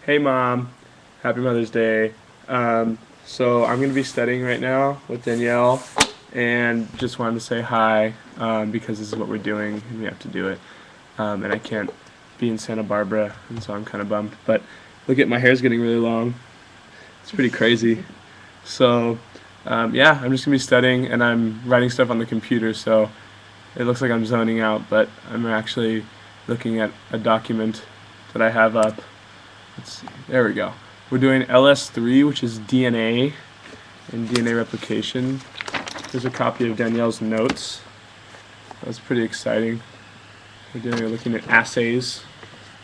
Hey mom, happy Mother's Day. So I'm gonna be studying right now with Danielle, and just wanted to say hi because this is what we're doing and we have to do it. And I can't be in Santa Barbara, and so I'm kind of bummed. But look at my hair's getting really long. It's pretty crazy. So yeah, I'm just gonna be studying and I'm writing stuff on the computer. So it looks like I'm zoning out, but I'm actually looking at a document that I have up. Let's see. There we go. We're doing LS3, which is DNA and DNA replication. Here's a copy of Danielle's notes. That's pretty exciting. We're looking at assays,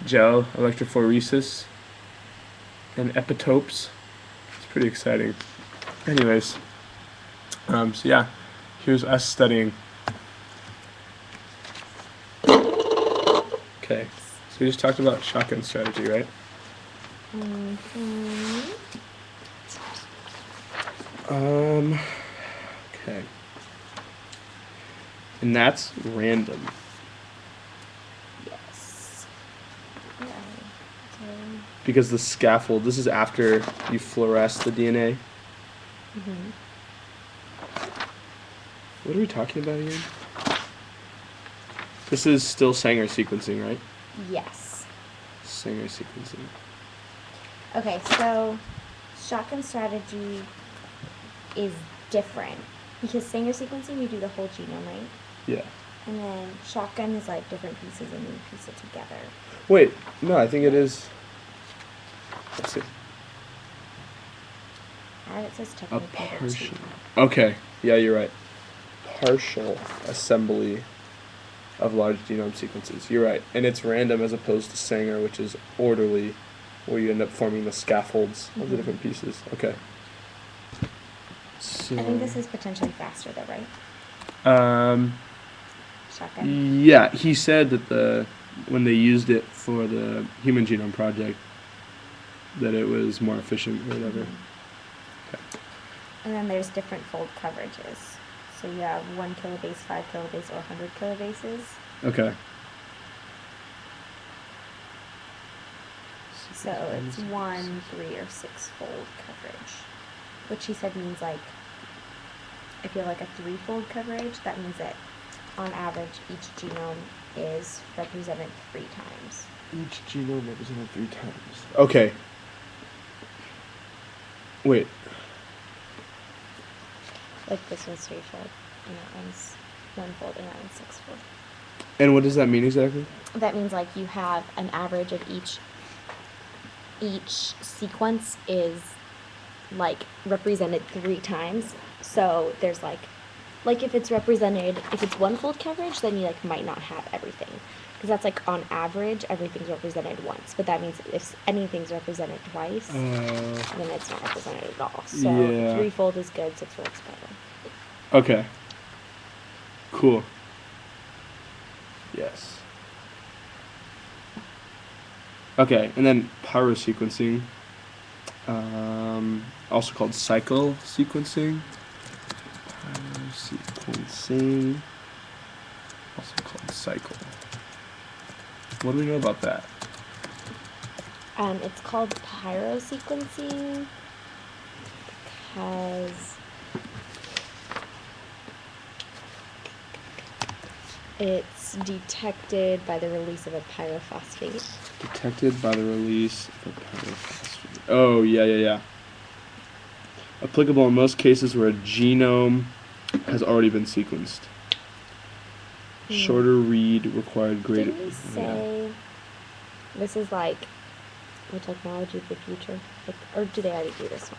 gel, electrophoresis, and epitopes. It's pretty exciting. Anyways, so yeah, here's us studying. Okay, so we just talked about shotgun strategy, right? Okay. And that's random. Yes. Yeah. Because the scaffold, this is after you fluoresce the DNA. What are we talking about again? This is still Sanger sequencing, right? Yes. Sanger sequencing. Okay, so shotgun strategy is different because Sanger sequencing you do the whole genome, right? Yeah. And then shotgun is like different pieces and you piece it together. Wait, no, I think it is. Let's see. It says A technically partial. Okay, yeah, you're right. Partial assembly of large genome sequences. You're right. And it's random as opposed to Sanger, which is orderly, where you end up forming the scaffolds of the different pieces. Okay. So, I think this is potentially faster though, right? Shotgun. Yeah, he said that when they used it for the Human Genome Project, that it was more efficient or whatever. Okay. And then there's different fold coverages. So you have 1 kilobase, 5 kilobase, or 100 kilobases. Okay. So it's 1, 3, or 6 fold coverage. Which he said means like, if you have like a 3-fold coverage, that means that on average each genome is represented 3 times. Each genome represented 3 times. Okay. Wait. Like this one's 3-fold, and that one's 1-fold, and that one's 6-fold. And what does that mean exactly? That means like you have an average of each sequence is like represented 3 times. So there's like if it's 1-fold coverage, then you like might not have everything. Because that's like on average, everything's represented once. But that means if anything's represented twice, then it's not represented at all. So Yeah. 3-fold is good, 6-fold's better. Okay. Cool. Yes. Okay, and then pyrosequencing, also called cycle sequencing. Pyrosequencing, also called cycle. What do we know about that? It's called pyrosequencing because it's detected by the release of a pyrophosphate. Detected by the release of pyrophosphate. Oh, yeah. Applicable in most cases where a genome has already been sequenced. Shorter read required greater. Didn't we say this is like the technology of the future? Like, or do they already do this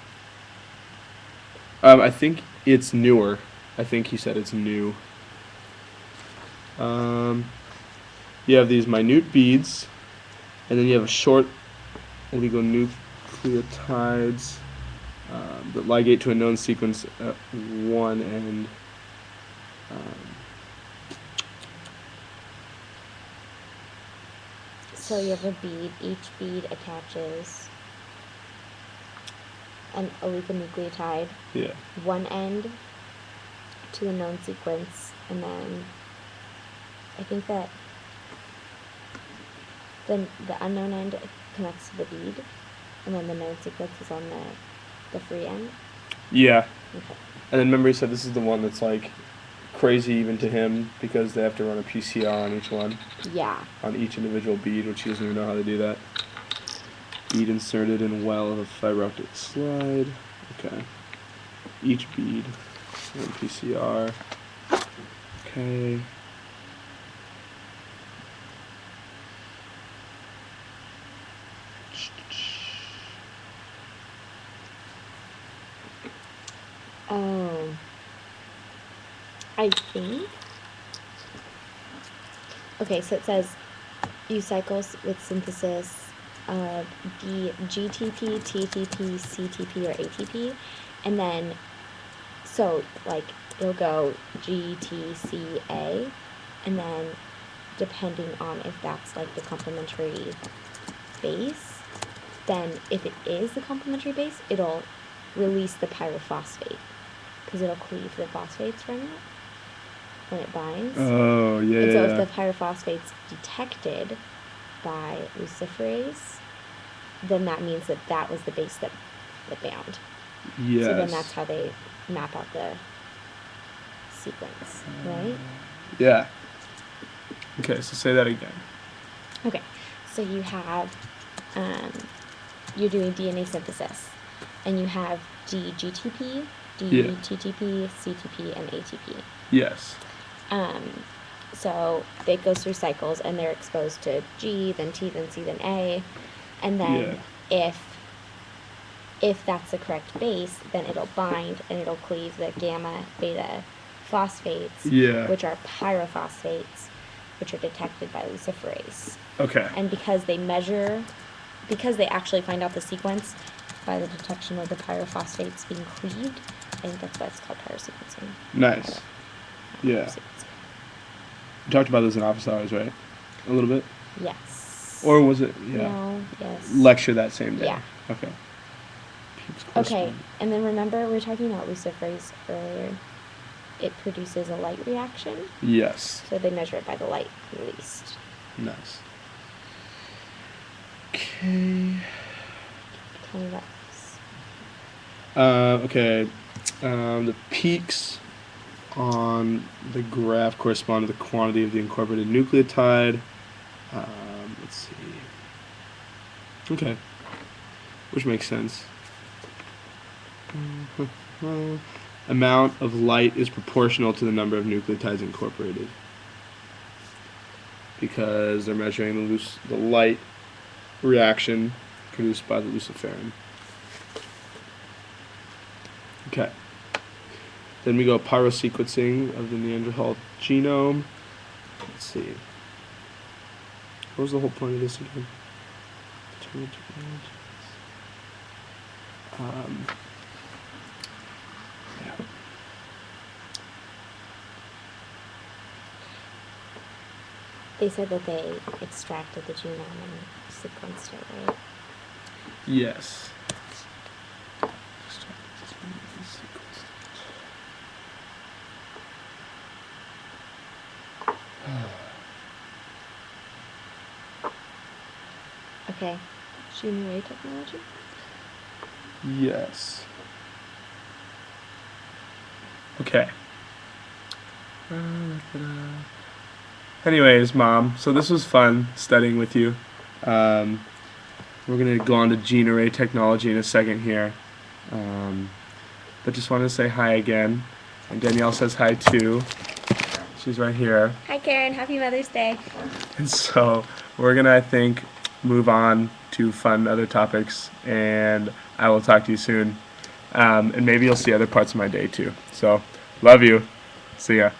one? I think it's newer. I think he said it's new. You have these minute beads, and then you have short oligonucleotides that ligate to a known sequence at one end. So you have a bead. Each bead attaches an oligonucleotide. Yeah. One end to the known sequence, and then I think that then the unknown end connects to the bead. And then the known sequence is on the free end? Yeah. Okay. And then remember he said this is the one that's like crazy even to him because they have to run a PCR on each one, Yeah. on each individual bead, which he doesn't even know how to do that. Bead inserted in well of a fiber optic slide. Okay. Each bead. Run PCR. Okay. Oh. I think. Okay, so it says use cycles with synthesis of GTP, TTP, CTP, or ATP, and then so like it'll go GTCA, and then depending on if that's like the complementary base, then if it is the complementary base, it'll release the pyrophosphate because it'll cleave the phosphates from it when it binds. Oh, yeah, And so yeah. if the pyrophosphate's detected by luciferase, then that means that that was the base that bound. Yes. So then that's how they map out the sequence, right? Yeah. Okay, so say that again. Okay, so you have, you're doing DNA synthesis, and you have GTP, Yeah. TTP, CTP, and ATP. Yes. So it goes through cycles, and they're exposed to G, then T, then C, then A, and then if that's the correct base, then it'll bind and it'll cleave the gamma beta phosphates, Yeah. which are pyrophosphates, which are detected by luciferase. Okay. And because they actually find out the sequence by the detection of the pyrophosphates being cleaved, I think that's why it's called pyrosequencing. Nice. Yeah. Pyrosequencing. We talked about this in office hours, right? A little bit? Yes. Or was it, yeah, No, yes. lecture that same day? Yeah. Okay. Okay, and then remember we were talking about luciferase earlier. It produces a light reaction, Yes. so they measure it by the light released. Nice. Okay. Tell me about this. Okay. The peaks on the graph correspond to the quantity of the incorporated nucleotide. Let's see. Okay. Which makes sense. Amount of light is proportional to the number of nucleotides incorporated. Because they're measuring the light reaction produced by the luciferin. Okay. Then we go pyrosequencing of the Neanderthal genome. Let's see. What was the whole point of this again? Yeah. They said that they extracted the genome and sequenced it, right? Yes. Okay. Junior A technology? Yes. Okay. Anyways, Mom, so this was fun studying with you. We're going to go on to gene array technology in a second here. But just wanted to say hi again. And Danielle says hi too. She's right here. Hi, Karen. Happy Mother's Day. And so we're going to, I think, move on to fun other topics. And I will talk to you soon. And maybe you'll see other parts of my day too. So, love you. See ya.